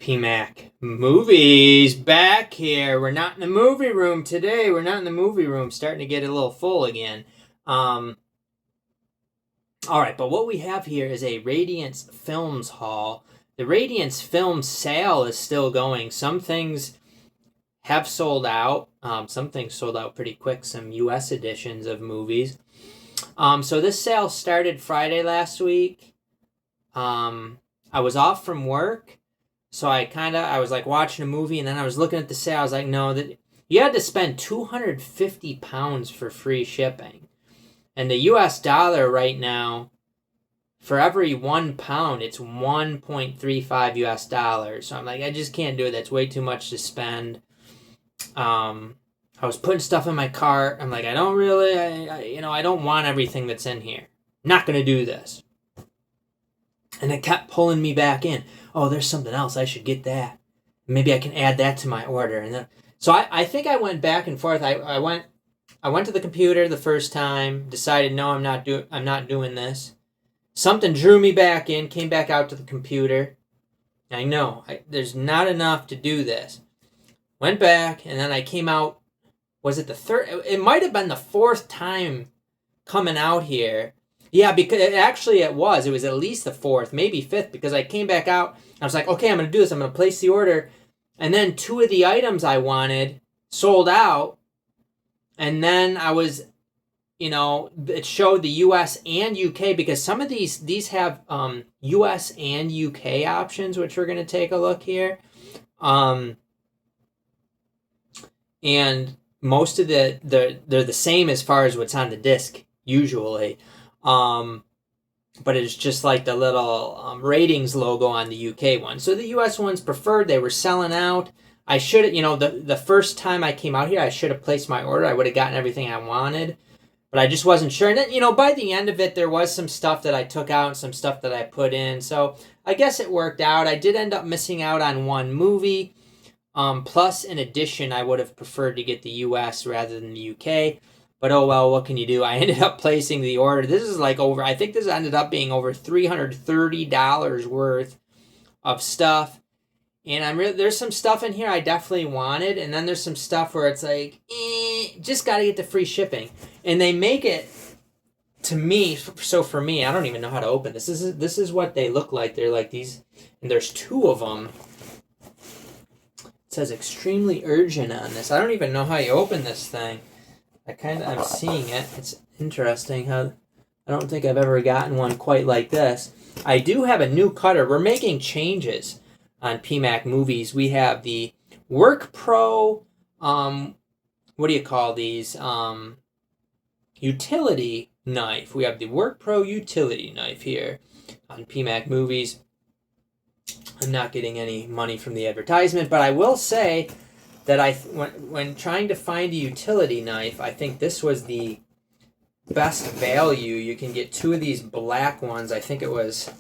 PMAC Movies back here. We're not in the movie room today. We're not in the movie room. Starting to get a little full again. All right, but what we have here is a Radiance Films haul. The Radiance Films sale is still going. Some things have sold out. Some things sold out pretty quick. Some U.S. editions of movies. So this sale started Friday last week. I was off from work. So I was like watching a movie, and then I was looking at the sale. I was like, no, that you had to spend £250 for free shipping. And the US dollar right now, for every £1, it's 1.35 US dollars. So I'm like, I just can't do it. That's way too much to spend. I was putting stuff in my cart. I'm like, I don't really, I don't want everything that's in here. I'm not going to do this. And it kept pulling me back in. Oh, there's something else. I should get that. Maybe I can add that to my order. And then, so I think I went back and forth. I went to the computer the first time, decided no, I'm not doing this. Something drew me back in, came back out to the computer. I know there's not enough to do this. Went back, and then I came out. Was it the third? It might have been the fourth time coming out here. Yeah, because it was at least the fourth, maybe fifth, because I came back out. I was like, okay, I'm going to do this. I'm going to place the order. And then two of the items I wanted sold out. And then I was, it showed the US and UK, because some of these have US and UK options, which we're going to take a look here. And most of they're the same as far as what's on the disc, usually. But it's just like the little ratings logo on the UK one. So the US one's preferred. They were selling out. I should have, the first time I came out here, I should have placed my order. I would have gotten everything I wanted, but I just wasn't sure. And then, by the end of it, there was some stuff that I took out and some stuff that I put in. So I guess it worked out. I did end up missing out on one movie. Plus, in addition, I would have preferred to get the US rather than the UK. But oh well, what can you do? I ended up placing the order. This is I think this ended up being over $330 worth of stuff. And there's some stuff in here I definitely wanted. And then there's some stuff where it's like, just got to get the free shipping. And they make it, to me, so for me, I don't even know how to open this. This is what they look like. They're like these, and there's two of them. It says extremely urgent on this. I don't even know how you open this thing. I'm seeing it. It's interesting how I don't think I've ever gotten one quite like this. I do have a new cutter. We're making changes on PMAC Movies. We have the Work Pro, what do you call these? Utility knife. We have the Work Pro utility knife here on PMAC Movies. I'm not getting any money from the advertisement, but I will say that when trying to find a utility knife, I think this was the best value. You can get two of these black ones. I think it was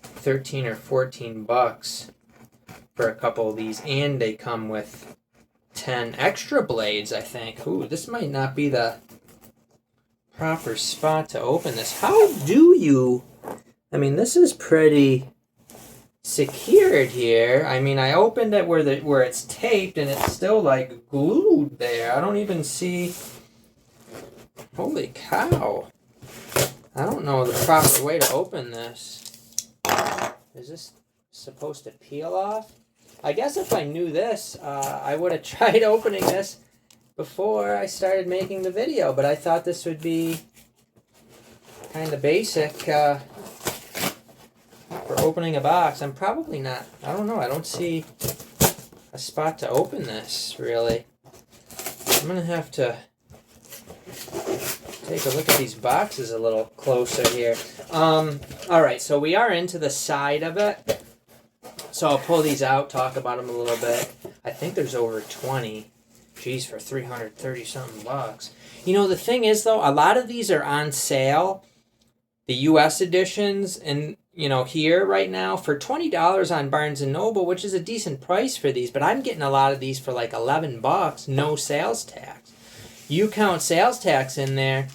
13 or 14 bucks for a couple of these, and they come with 10 extra blades, I think. Ooh, this might not be the proper spot to open this. How do you... this is pretty secured here. I opened it where it's taped, and it's still glued there. I don't even see. Holy cow! I don't know the proper way to open this. Is this supposed to peel off? I guess if I knew this, I would have tried opening this before I started making the video. But I thought this would be kind of basic. For opening a box. I'm probably not. I don't know. I don't see a spot to open this, really. I'm going to have to take a look at these boxes a little closer here. All right, so we are into the side of it. So I'll pull these out, talk about them a little bit. I think there's over 20. Geez, for 330-something bucks. The thing is, though, a lot of these are on sale. The U.S. editions, and here right now for $20 on Barnes & Noble, which is a decent price for these, but I'm getting a lot of these for like $11, no sales tax. You count sales tax in there,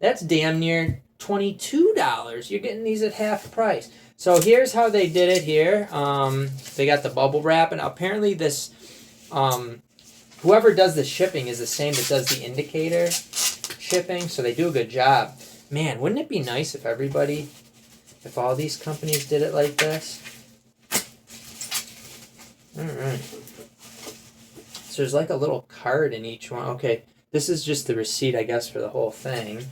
that's damn near $22. You're getting these at half price. So here's how they did it here. They got the bubble wrap, and apparently this, whoever does the shipping is the same that does the indicator shipping, so they do a good job. Man, wouldn't it be nice if if all these companies did it like this? Alright. So there's like a little card in each one. Okay, this is just the receipt, I guess, for the whole thing.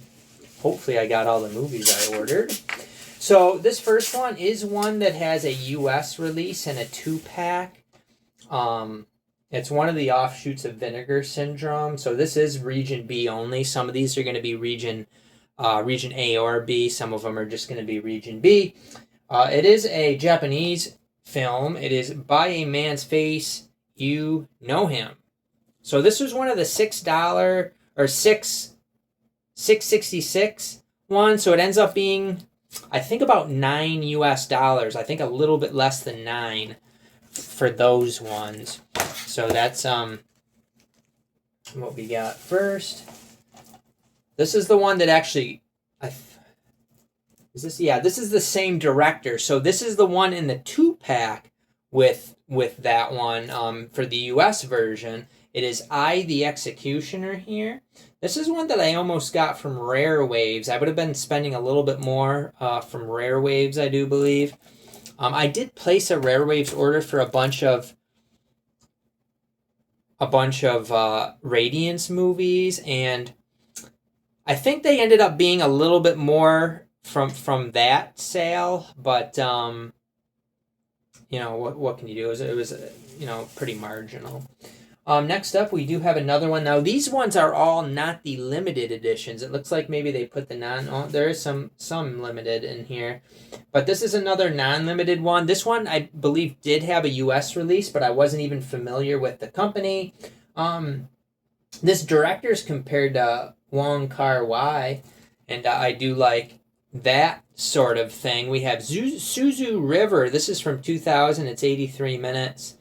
Hopefully I got all the movies I ordered. So this first one is one that has a US release and a 2-pack. It's one of the offshoots of Vinegar Syndrome. So this is region B only. Some of these are going to be region A or B. Some of them are just going to be region B. It is a Japanese film. It is By a Man's Face, You Know Him. So this was one of the $6 or $6.66 ones. So it ends up being, I think, about $9 US. I think a little bit less than 9 for those ones. So that's what we got first. This is the one that actually, this is the same director. So this is the one in the 2-pack with that one for the US version. It is I, the Executioner here. This is one that I almost got from Rare Waves. I would have been spending a little bit more from Rare Waves, I do believe. I did place a Rare Waves order for a bunch of Radiance movies, and I think they ended up being a little bit more from that sale, but what can you do? It was pretty marginal. Next up, we do have another one. Now, these ones are all not the limited editions. It looks like maybe they put the there is some limited in here. But this is another non-limited one. This one, I believe, did have a U.S. release, but I wasn't even familiar with the company. This director's compared to Wong Kar-wai, and I do like that sort of thing. We have Suzu River. This is from 2000. It's 83 minutes.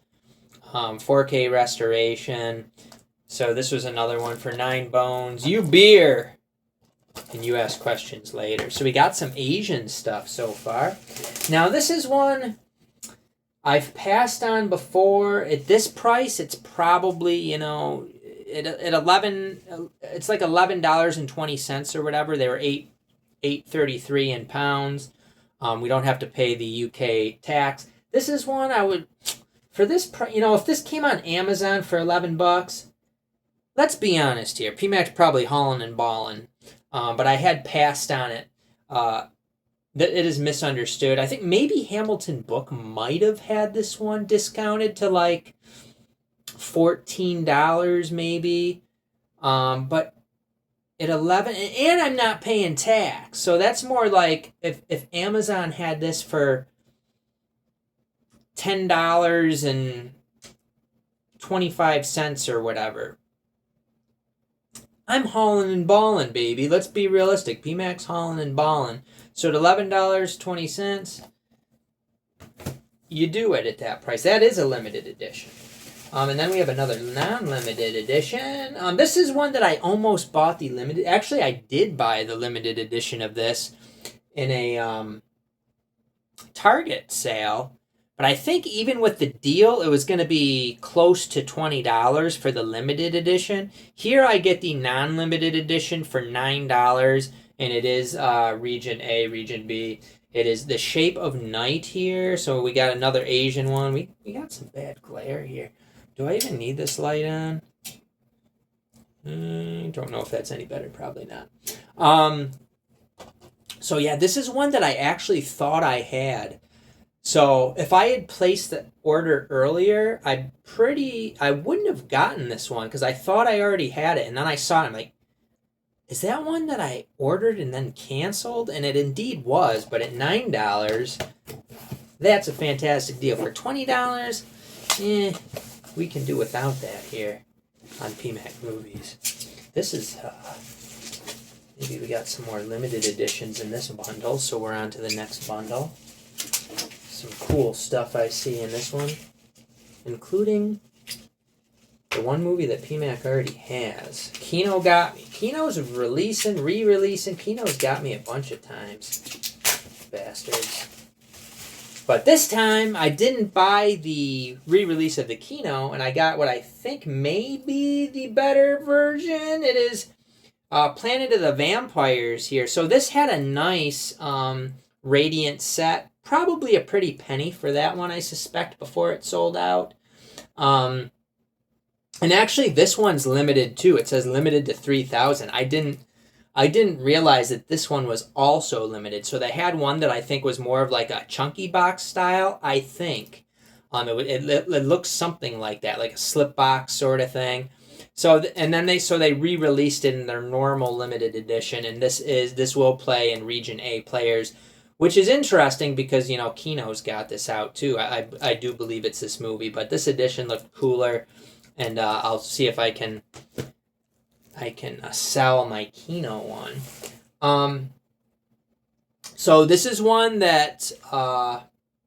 4K restoration. So this was another one for 9 bones. You beer! And you ask questions later. So we got some Asian stuff so far. Now this is one I've passed on before. At this price, it's probably, at 11, it's like $11.20 or whatever. They were $8.33 in pounds. We don't have to pay the UK tax. This is one I would, for this price, if this came on Amazon for $11, let's be honest here, PMAX probably hauling and balling. But I had passed on it. It is misunderstood. I think maybe Hamilton Book might have had this one discounted to like $14 maybe. But at 11, and I'm not paying tax. So that's more like if Amazon had this for $10.25 or whatever. I'm hauling and balling, baby. Let's be realistic. PMAX hauling and balling. So at $11.20, you do it at that price. That is a limited edition. And then we have another non-limited edition. This is one that I almost bought the limited. Actually, I did buy the limited edition of this in a Target sale. But I think even with the deal, it was going to be close to $20 for the limited edition. Here I get the non-limited edition for $9, and it is Region A, Region B. It is The Shape of Night here. So we got another Asian one. We got some bad glare here. Do I even need this light on? Don't know if that's any better. Probably not. So yeah, this is one that I actually thought I had. So if I had placed the order earlier, I wouldn't have gotten this one because I thought I already had it. And then I saw it. I'm like, is that one that I ordered and then canceled? And it indeed was. But at $9, that's a fantastic deal. For $20, we can do without that here on PMAC Movies. This is, maybe we got some more limited editions in this bundle. So we're on to the next bundle. Some cool stuff I see in this one, including the one movie that PMAC already has. Kino got me. Kino's re-releasing. Kino's got me a bunch of times. Bastards. But this time, I didn't buy the re-release of the Kino, and I got what I think may be the better version. It is Planet of the Vampires here. So this had a nice Radiance set. Probably a pretty penny for that one, I suspect, before it sold out. And actually, this one's limited too. It says limited to 3,000. I didn't realize that this one was also limited. So they had one that I think was more of like a chunky box style, I think. It looks something like that, like a slip box sort of thing. So they re-released it in their normal limited edition, and this will play in Region A players, which is interesting because Kino's got this out too. I do believe it's this movie, but this edition looked cooler, and I'll see if I can sell my Kino one. So this is one that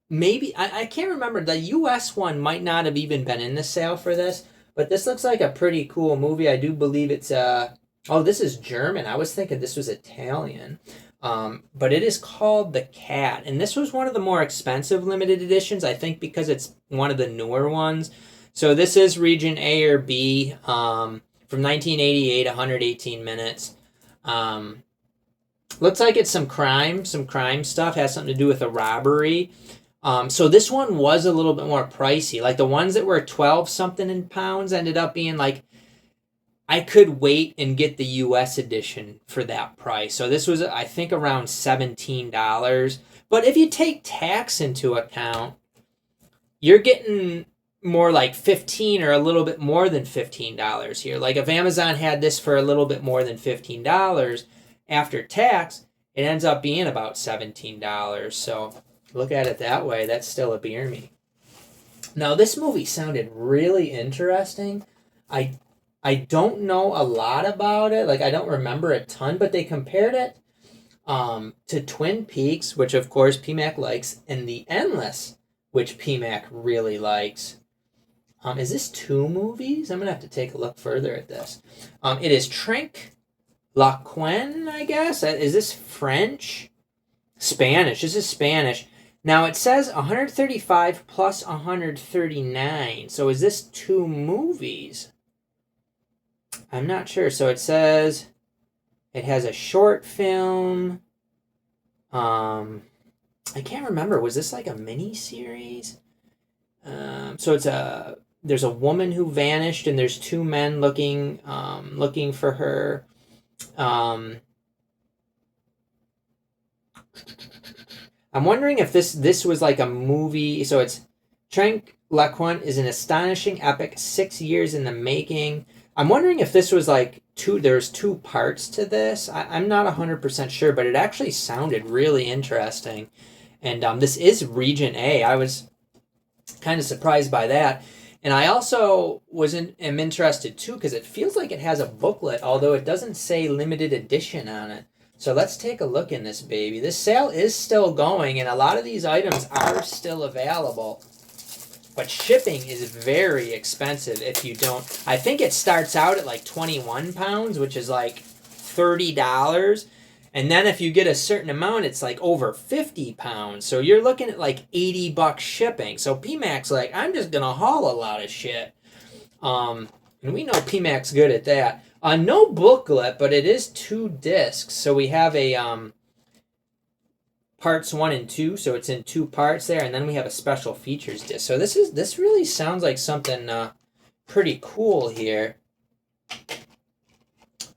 maybe I can't remember. The U.S. one might not have even been in the sale for this, but this looks like a pretty cool movie. I do believe it's this is German. I was thinking this was Italian. But it is called The Cat, and this was one of the more expensive limited editions, I think, because it's one of the newer ones. So this is Region A or B. From 1988, 118 minutes. Looks like it's some crime stuff. Has something to do with a robbery. So this one was a little bit more pricey. Like the ones that were 12 something in pounds ended up being like, I could wait and get the US edition for that price. So this was, I think, around $17. But if you take tax into account, you're getting more like 15 or a little bit more than $15 here. Like if Amazon had this for a little bit more than $15 after tax, it ends up being about $17. So look at it that way. That's still a beer me. Now this movie sounded really interesting. I don't know a lot about it. Like I don't remember a ton, but they compared it to Twin Peaks, which of course PMAC likes, and The Endless, which PMAC really likes. Is this 2 movies? I'm going to have to take a look further at this. It is Trinque Laquin, I guess. Is this French? Spanish. This is Spanish. Now it says 135 plus 139. So is this 2 movies? I'm not sure. So it says it has a short film. I can't remember. Was this like a mini series? So there's a woman who vanished, and there's 2 men looking for her. I'm wondering if this was like a movie. So it's Trinque Laquin is an astonishing epic 6 years in the making. I'm wondering if this was like there's 2 parts to this. I'm not 100% sure, but it actually sounded really interesting. And this is Region A. I was kind of surprised by that. And I also am interested too because it feels like it has a booklet, although it doesn't say limited edition on it. So let's take a look in this baby. This sale is still going, and a lot of these items are still available. But shipping is very expensive if you don't. I think it starts out at like 21 pounds, which is like $30. And then if you get a certain amount, it's like over 50 pounds. So you're looking at like $80 shipping. So PMAC's like, I'm just going to haul a lot of shit. And we know PMAC's good at that. No booklet, but it is 2 discs. So we have a parts 1 and 2. So it's in 2 parts there. And then we have a special features disc. So this really sounds like something pretty cool here.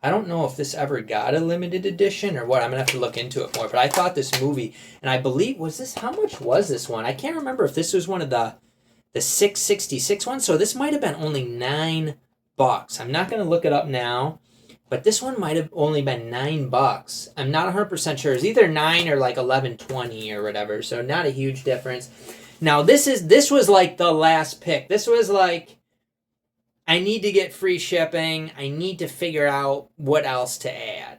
I don't know if this ever got a limited edition or what. I'm going to have to look into it more. But I thought this movie, and I believe, how much was this one? I can't remember if this was one of the 666 ones. So this might have been only $9. I'm not going to look it up now. But this one might have only been $9. I'm not 100% sure. It's either 9 or like 11.20 or whatever. So not a huge difference. Now this was like the last pick. This was like, I need to get free shipping. I need to figure out what else to add.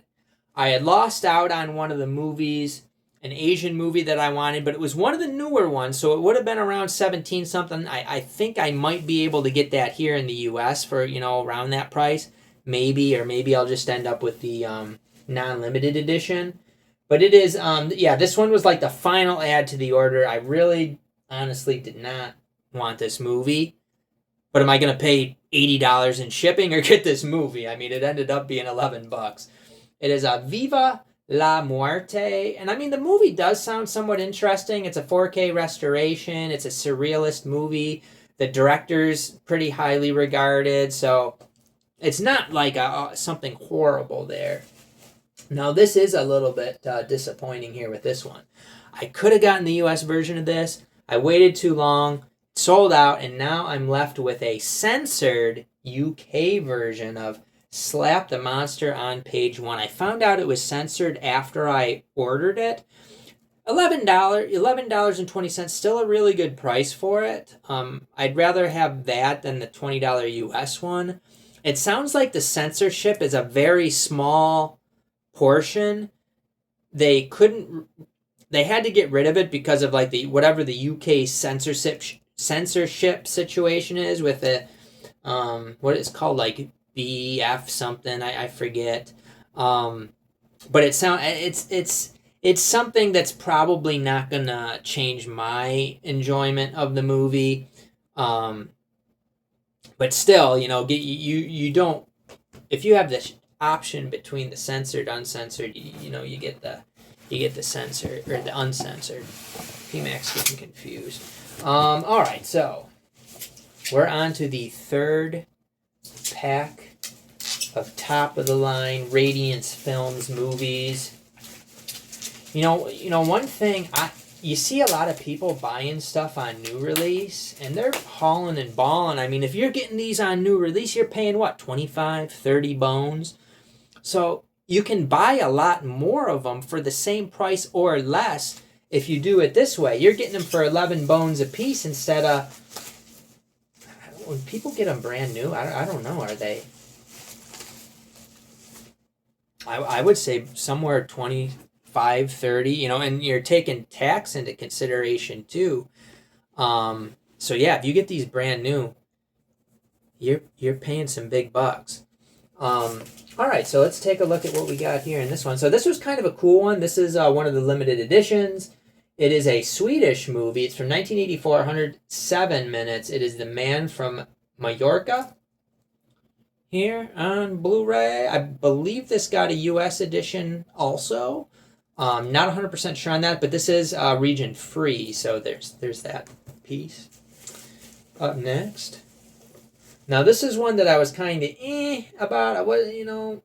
I had lost out on one of the movies, an Asian movie that I wanted, but it was one of the newer ones, so it would have been around 17 something. I think I might be able to get that here in the US for, around that price. Maybe I'll just end up with the non-limited edition. But it is, yeah, this one was like the final add to the order. I really, honestly did not want this movie. But am I going to pay $80 in shipping or get this movie? I mean, it ended up being $11. It is a Viva la Muerte. And I mean, the movie does sound somewhat interesting. It's a 4K restoration. It's a surrealist movie. The director's pretty highly regarded. So it's not like something horrible there. Now, this is a little bit disappointing here with this one. I could have gotten the US version of this. I waited too long, sold out, and now I'm left with a censored UK version of Slap the Monster on Page 1. I found out it was censored after I ordered it. $11.20, still a really good price for it. I'd rather have that than the $20 US one. It sounds like the censorship is a very small portion. They had to get rid of it because of like the whatever the UK censorship situation is with the what it's called, like BF something, I forget. But it's something that's probably not gonna change my enjoyment of the movie. But still, you don't, if you have this option between the censored, uncensored, you get the censored or the uncensored. PMAX getting confused. All right, so we're on to the third pack of top of the line Radiance Films movies. One thing, you see a lot of people buying stuff on new release, and they're hauling and balling. I mean, if you're getting these on new release, you're paying what, 25, 30 bones? So you can buy a lot more of them for the same price or less if you do it this way. You're getting them for 11 bones a piece instead of, when people get them brand new, I don't know, are they? I would say somewhere 25, 30, and you're taking tax into consideration too. So yeah, if you get these brand new, you're paying some big bucks. All right, so let's take a look at what we got here in this one. So this was kind of a cool one. This is one of the limited editions. It is a Swedish movie. It's from 1984, 107 minutes. It is The Man from Mallorca here on Blu-ray. I believe this got a US edition also. Not 100% sure on that, but this is region free, so there's that piece. Up next. Now, this is one that I was kind of about. I was,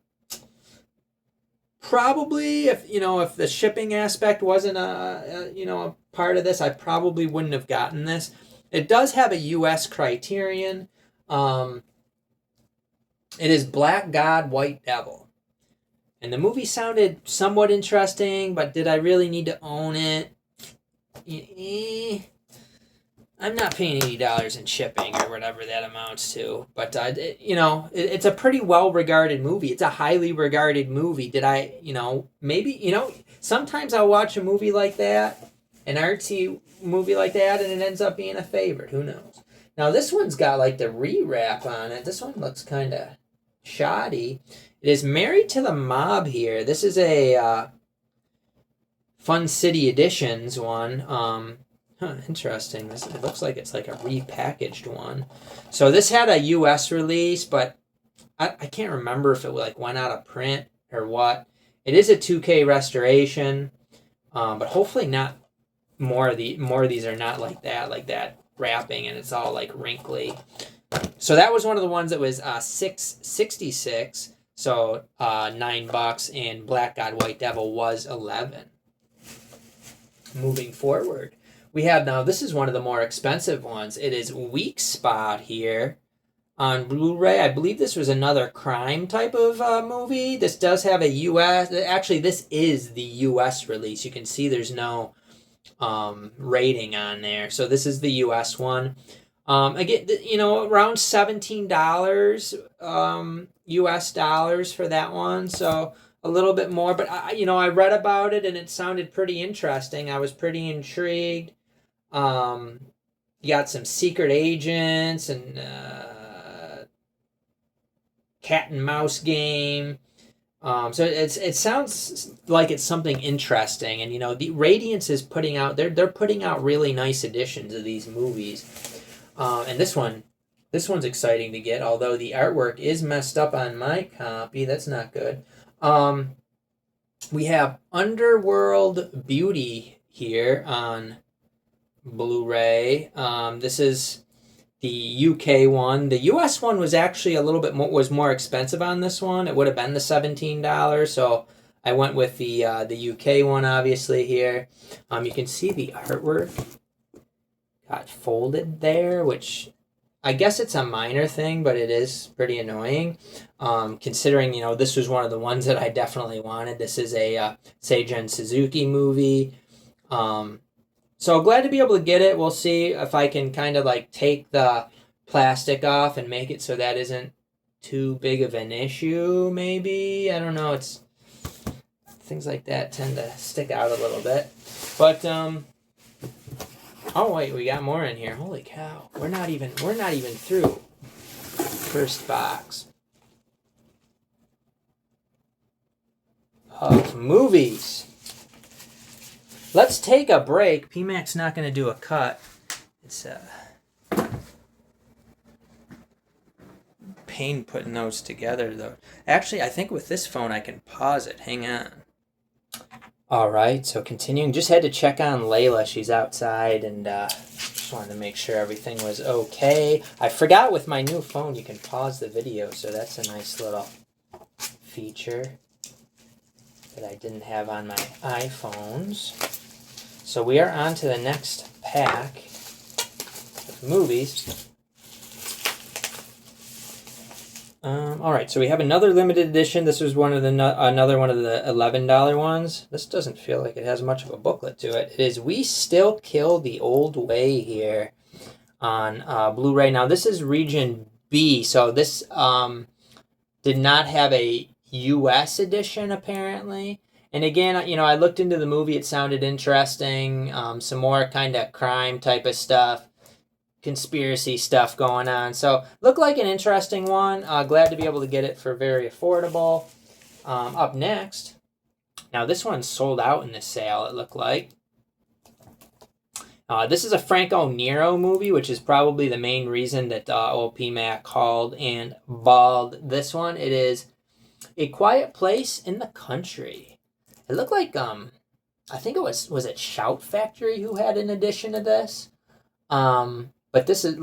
probably if the shipping aspect wasn't a part of this, I probably wouldn't have gotten this. It does have a U.S. criterion. It is Black God, White Devil. And the movie sounded somewhat interesting, but did I really need to own it? I'm not paying $80 in shipping or whatever that amounts to. But, it's a pretty well-regarded movie. It's a highly regarded movie. Did I, maybe, sometimes I'll watch a movie like that, an artsy movie like that, and it ends up being a favorite. Who knows? Now, this one's got, like, the rewrap on it. This one looks kind of shoddy. It is Married to the Mob here. This is a Fun City Editions one. Interesting. It looks like it's like a repackaged one. So this had a U.S. release, but I can't remember if it went out of print or what. It is a 2K restoration, but hopefully not more of these are not like that wrapping, and it's all like wrinkly. So that was one of the ones that was $6.66, so $9, and Black God White Devil was $11. Moving forward, we have now, this is one of the more expensive ones. It is Weak Spot here on Blu-ray. I believe this was another crime type of movie. This does have a U.S. Actually, this is the U.S. release. You can see there's no rating on there. So this is the U.S. one. Again, around $17 U.S. dollars for that one. So a little bit more. But, I read about it and it sounded pretty interesting. I was pretty intrigued. You got some secret agents and cat and mouse game. So it sounds like it's something interesting, and the Radiance is putting out they're putting out really nice editions of these movies, and this one's exciting to get. Although the artwork is messed up on my copy, that's not good. We have Underworld Beauty here on Blu-ray. This is the UK one. The US one was actually a little bit more expensive on this one. It would have been the $17, so I went with the UK one obviously here. You can see the artwork got folded there, which I guess it's a minor thing, but it is pretty annoying. Considering this was one of the ones that I definitely wanted. This is a Seijun Suzuki movie. So glad to be able to get it. We'll see if I can kind of like take the plastic off and make it so that isn't too big of an issue, maybe. I don't know. It's things like that tend to stick out a little bit. But oh wait, we got more in here. Holy cow. We're not even through first box of movies. Let's take a break. PMAC's not going to do a cut. It's pain putting those together, though. Actually, I think with this phone I can pause it. Hang on. All right, so continuing. Just had to check on Layla. She's outside, and just wanted to make sure everything was okay. I forgot with my new phone you can pause the video, so that's a nice little feature that I didn't have on my iPhones. So we are on to the next pack of movies. All right, so we have another limited edition. This was another one of the $11 ones. This doesn't feel like it has much of a booklet to it. It is We Still Kill the Old Way here on Blu-ray. Now this is region B, so this did not have a US edition apparently. And again, I looked into the movie. It sounded interesting. Some more kind of crime type of stuff, conspiracy stuff going on. So looked like an interesting one. Glad to be able to get it for very affordable. Up next, now this one's sold out in this sale, it looked like. This is a Franco Nero movie, which is probably the main reason that old PMAC called and balled this one. It is A Quiet Place in the Country. It looked like, I think it was it Shout Factory who had an edition of this? But this is,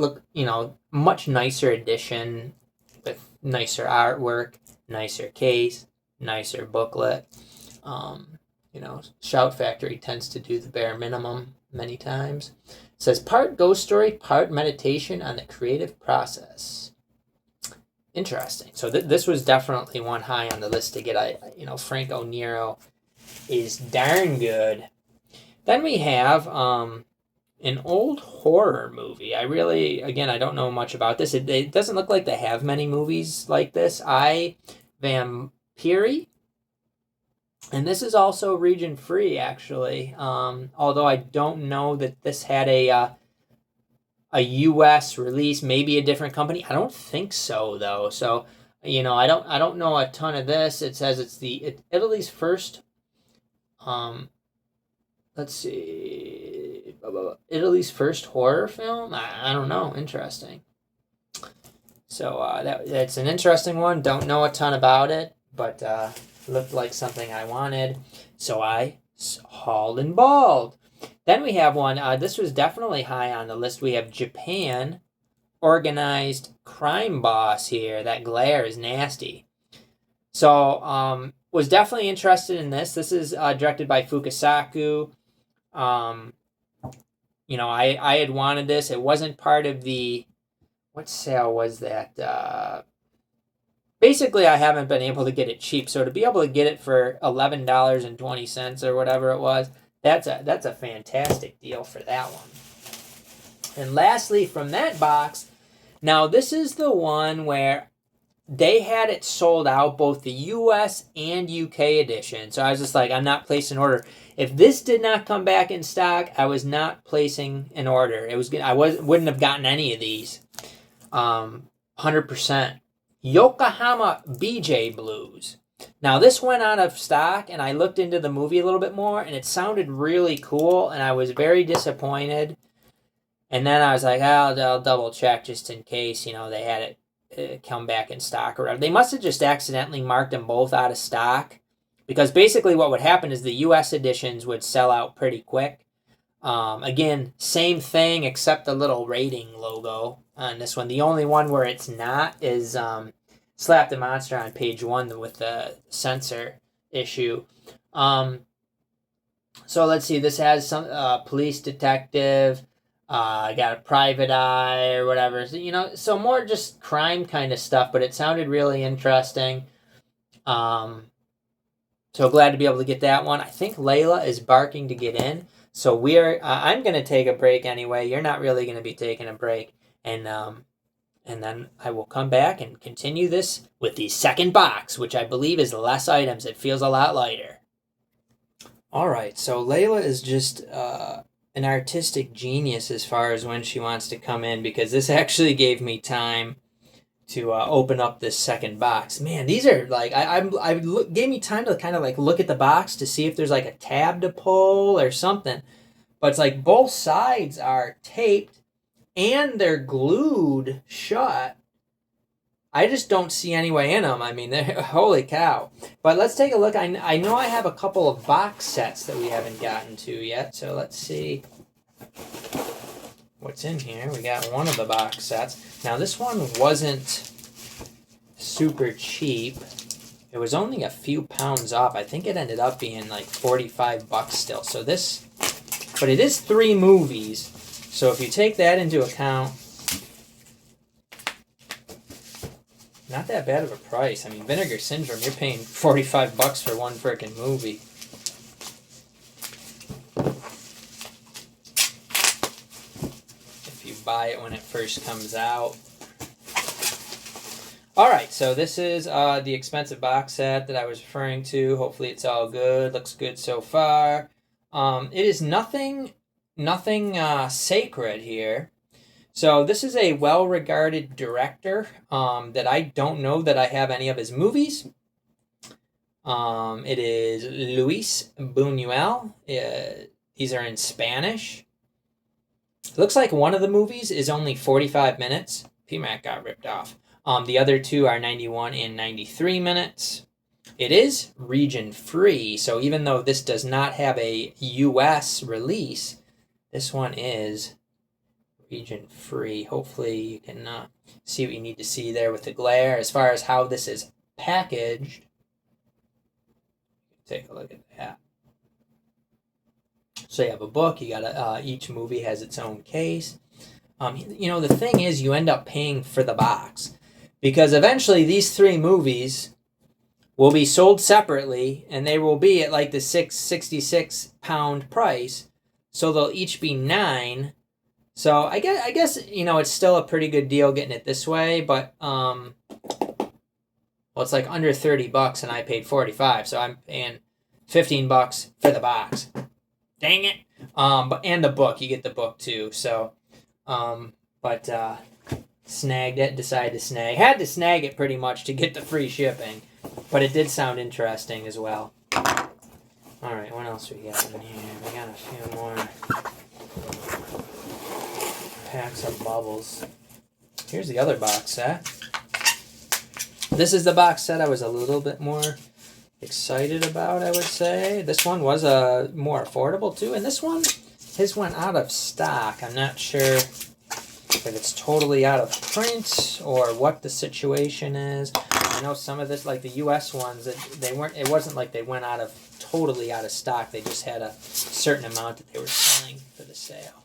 much nicer edition with nicer artwork, nicer case, nicer booklet. Shout Factory tends to do the bare minimum many times. It says part ghost story, part meditation on the creative process. Interesting. So this was definitely one high on the list to get. Franco Nero is darn good. Then we have an old horror movie. I don't know much about this. It doesn't look like they have many movies like this. I Vampiri. And this is also region free, actually. Although I don't know that this had a U.S. release, maybe a different company. I don't think so, though. So, I don't know a ton of this. It says it's Italy's first. Let's see. Italy's first horror film? I don't know. Interesting. So that's an interesting one. Don't know a ton about it, but looked like something I wanted. So I hauled and balled. Then we have one. This was definitely high on the list. We have Japan Organized Crime Boss here. That glare is nasty. So was definitely interested in this. This is directed by Fukasaku. I had wanted this. It wasn't part of the, what sale was that? Basically, I haven't been able to get it cheap. So to be able to get it for $11.20 or whatever it was, that's a fantastic deal for that one. And lastly, from that box, now this is the one where they had it sold out, both the US and UK edition. So I was just like, I'm not placing an order. If this did not come back in stock, I was not placing an order. Wouldn't have gotten any of these. 100%. Yokohama BJ Blues. Now, this went out of stock, and I looked into the movie a little bit more, and it sounded really cool, and I was very disappointed. And then I was like, I'll double check just in case, they had it come back in stock or whatever. They must have just accidentally marked them both out of stock, because basically what would happen is the U.S. editions would sell out pretty quick. Again, same thing except the little rating logo on this one. The only one where it's not is Slap the Monster on page 1 with the censor issue. So let's see. This has some police detective. Got a private eye or whatever. So more just crime kind of stuff, but it sounded really interesting. So glad to be able to get that one. I think Layla is barking to get in. So I'm going to take a break anyway. You're not really going to be taking a break. And then I will come back and continue this with the second box, which I believe is less items. It feels a lot lighter. All right, so Layla is just an artistic genius as far as when she wants to come in, because this actually gave me time to open up this second box. Man, these are like gave me time to kind of like look at the box to see if there's like a tab to pull or something. But it's like both sides are taped and they're glued shut. I just don't see any way in them. I mean, holy cow. But let's take a look. I know I have a couple of box sets that we haven't gotten to yet. So let's see what's in here. We got one of the box sets. Now, this one wasn't super cheap. It was only a few pounds off. I think it ended up being like $45 still. So but it is 3 movies. So if you take that into account, not that bad of a price. I mean, Vinegar Syndrome, you're paying $45 for one frickin' movie. If you buy it when it first comes out. Alright, so this is the expensive box set that I was referring to. Hopefully it's all good. Looks good so far. It is nothing sacred here. So this is a well-regarded director that I don't know that I have any of his movies. It is Luis Buñuel. These are in Spanish. It looks like one of the movies is only 45 minutes. PMAC got ripped off. The other 2 are 91 and 93 minutes. It is region-free, so even though this does not have a U.S. release, this one is region-free. Hopefully you can see what you need to see there with the glare. As far as how this is packaged, take a look at that. So you have a book. You got each movie has its own case. The thing is, you end up paying for the box, because eventually these 3 movies will be sold separately, and they will be at like the £66 price. So they'll each be $9. So I guess it's still a pretty good deal getting it this way, but it's like under $30 and I paid $45, so I'm paying $15 for the box. Dang it! And the book, you get the book too. So, snagged it. Decided to snag. Had to snag it pretty much to get the free shipping, but it did sound interesting as well. All right, what else we got in here? We got a few more packs of bubbles. Here's the other box set. This is the box set I was a little bit more excited about, I would say. This one was more affordable too, and this one, his went out of stock. I'm not sure if it's totally out of print or what the situation is. I know some of this, like the U.S. ones, it wasn't like they went totally out of stock. They just had a certain amount that they were selling for the sale.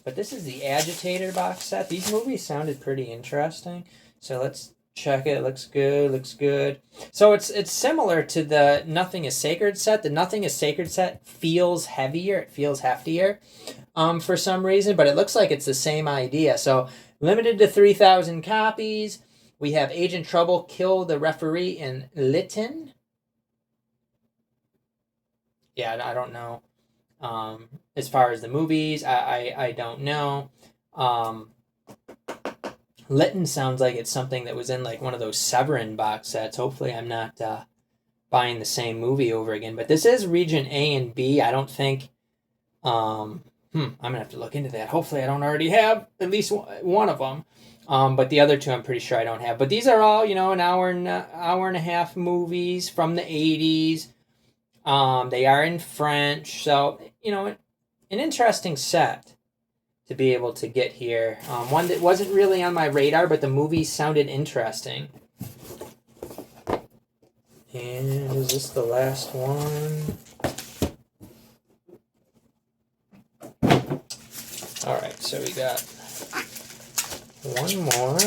But this is the Agitator box set. These movies sounded pretty interesting. So let's check it. Looks good. So it's similar to the Nothing is Sacred set. The Nothing is Sacred set feels heavier. It feels heftier for some reason. But it looks like it's the same idea. So limited to 3,000 copies. We have Agent Trouble, Kill the Referee in Lytton. Yeah, I don't know. As far as the movies, I don't know. Lytton sounds like it's something that was in like one of those Severin box sets. Hopefully I'm not buying the same movie over again. But this is region A and B. I don't think... I'm going to have to look into that. Hopefully I don't already have at least one of them. But the other two I'm pretty sure I don't have. But these are all, an hour and a half movies from the 80s. They are in French. So, an interesting set to be able to get here. One that wasn't really on my radar, but the movies sounded interesting. And is this the last one? All right, so we got one more.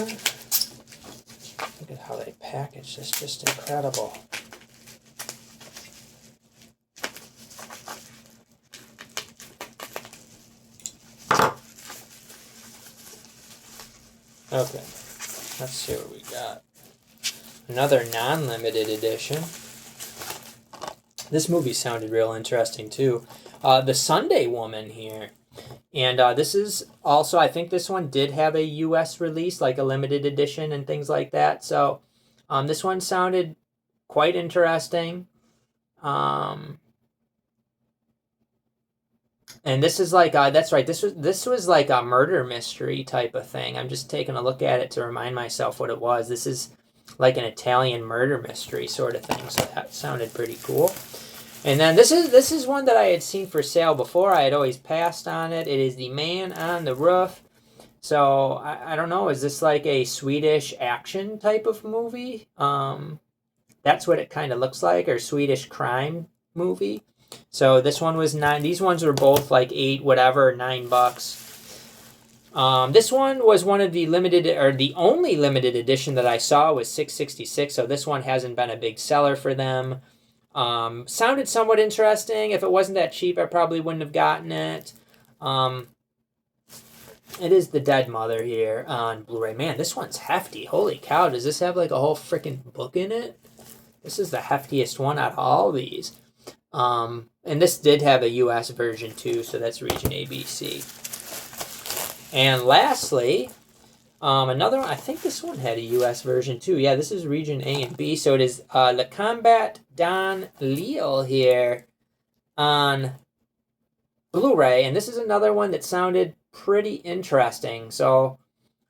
Look at how they package this, just incredible. Okay, let's see what we got. Another non-limited edition. This movie sounded real interesting too. The Sunday Woman here. And this is also, I think this one did have a U.S. release, like a limited edition and things like that. So this one sounded quite interesting. And this is like, that's right, this was like a murder mystery type of thing. I'm just taking a look at it to remind myself what it was. This is like an Italian murder mystery sort of thing. So that sounded pretty cool. And then this is one that I had seen for sale before. I had always passed on it. It is The Man on the Roof. So I don't know. Is this like a Swedish action type of movie? That's what it kind of looks like, or Swedish crime movie. So this one was $9. These ones were both like $8, whatever, $9. This one was one of the limited, or the only limited edition that I saw was $6.66. So this one hasn't been a big seller for them. Sounded somewhat interesting. If it wasn't that cheap, I probably wouldn't have gotten it. It is The Dead Mother here on Blu-ray. Man, this one's hefty. Holy cow, does this have like a whole freaking book in it? This is the heftiest one out of all these. And this did have a U.S. version too, so that's region ABC. And lastly, another one, I think this one had a U.S. version too. Yeah, this is region A and B, so it is Le Combat dans Lille here on Blu-ray. And this is another one that sounded pretty interesting. So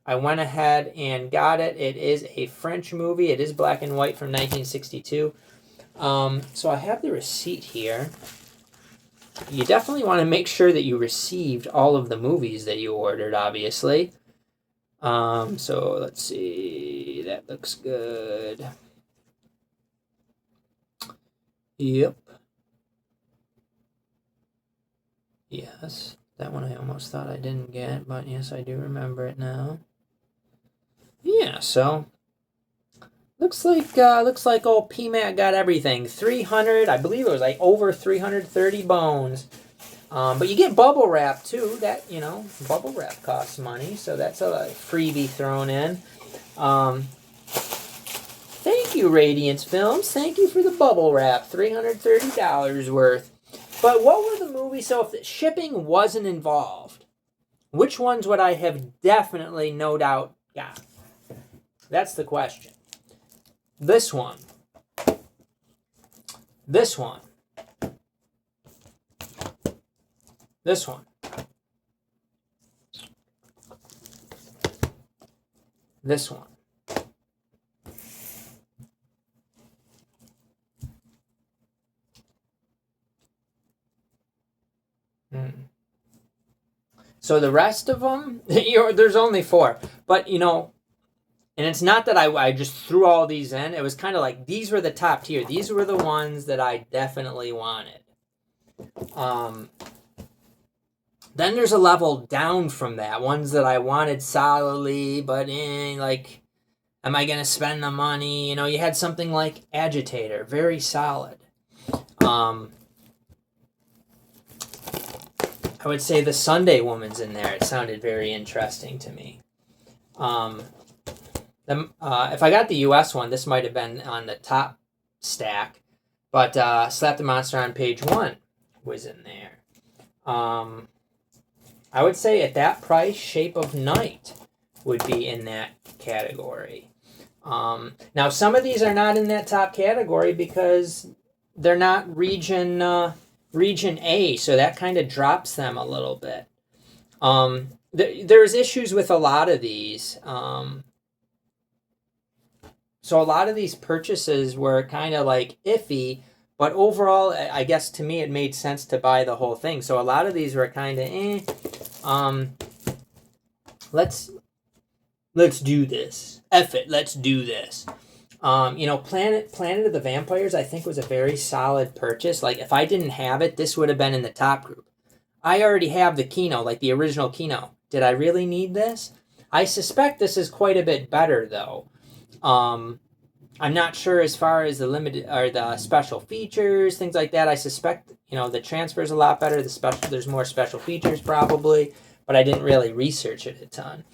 I went ahead and got it. It is a French movie. It is black and white from 1962. So I have the receipt here. You definitely want to make sure that you received all of the movies that you ordered, obviously. So let's see. That looks good. Yep. Yes. That one I almost thought I didn't get, but yes, I do remember it now. Yeah, so looks like old PMAT got everything. 300, I believe it was like over 330 bones. But you get bubble wrap too. That, bubble wrap costs money, so that's a freebie thrown in. Thank you, Radiance Films. Thank you for the bubble wrap. $330 worth. But what were the movies? So if the shipping wasn't involved, which ones would I have definitely, no doubt, got? That's the question. This one. This one. This one. This one. So the rest of them, there's only 4. But, and it's not that I just threw all these in. It was kind of like, these were the top tier. These were the ones that I definitely wanted. Then there's a level down from that. Ones that I wanted solidly, but am I going to spend the money? You had something like Agitator, very solid. I would say the Sunday Woman's in there. It sounded very interesting to me. If I got the U.S. one, this might have been on the top stack. But Slap the Monster on Page 1 was in there. I would say at that price, Shape of Night would be in that category. Now, some of these are not in that top category because they're not region A, so that kind of drops them a little bit. There's issues with a lot of these. So a lot of these purchases were kind of like iffy, but overall, I guess to me it made sense to buy the whole thing. So a lot of these were kind of let's do this. F it, let's do this. Planet of the Vampires, I think, was a very solid purchase. Like, if I didn't have it, this would have been in the top group. I already have the Kino, like the original Kino. Did I really need this? I suspect this is quite a bit better, though. I'm not sure as far as the limited or the special features, things like that. I suspect, the transfer is a lot better. There's more special features probably, but I didn't really research it a ton.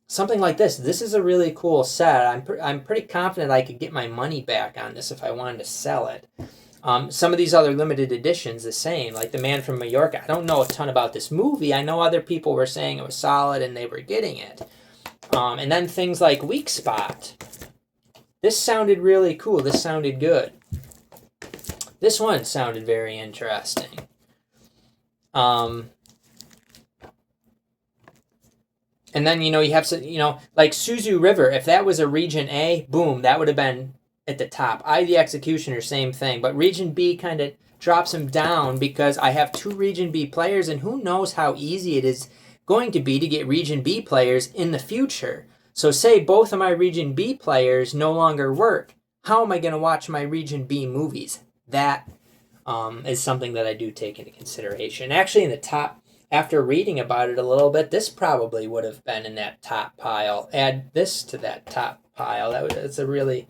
Something like this. This is a really cool set. I'm pretty confident I could get my money back on this if I wanted to sell it. Some of these other limited editions, the same, like The Man from Mallorca. I don't know a ton about this movie. I know other people were saying it was solid and they were getting it. And then things like Weak Spot. This sounded really cool. This sounded good. This one sounded very interesting. And then, you have some, like Suzu River. If that was a Region A, boom, that would have been at the top. The Executioner, same thing. But Region B kind of drops him down because I have 2 Region B players, and who knows how easy it is going to be to get Region B players in the future. So say both of my Region B players no longer work. How am I going to watch my Region B movies? That is something that I do take into consideration. Actually, in the top, after reading about it a little bit, this probably would have been in that top pile. Add this to that top pile. That's a really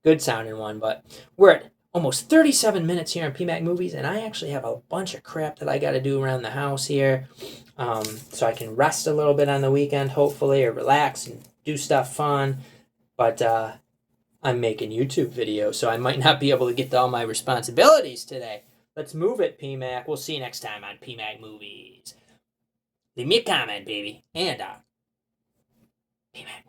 good sounding one. But we're at almost 37 minutes here on PMAC Movies, and I actually have a bunch of crap that I got to do around the house here. So I can rest a little bit on the weekend, hopefully, or relax and do stuff fun. But I'm making YouTube videos, so I might not be able to get to all my responsibilities today. Let's move it, PMAC. We'll see you next time on PMAC Movies. Leave me a comment, baby. And PMAC.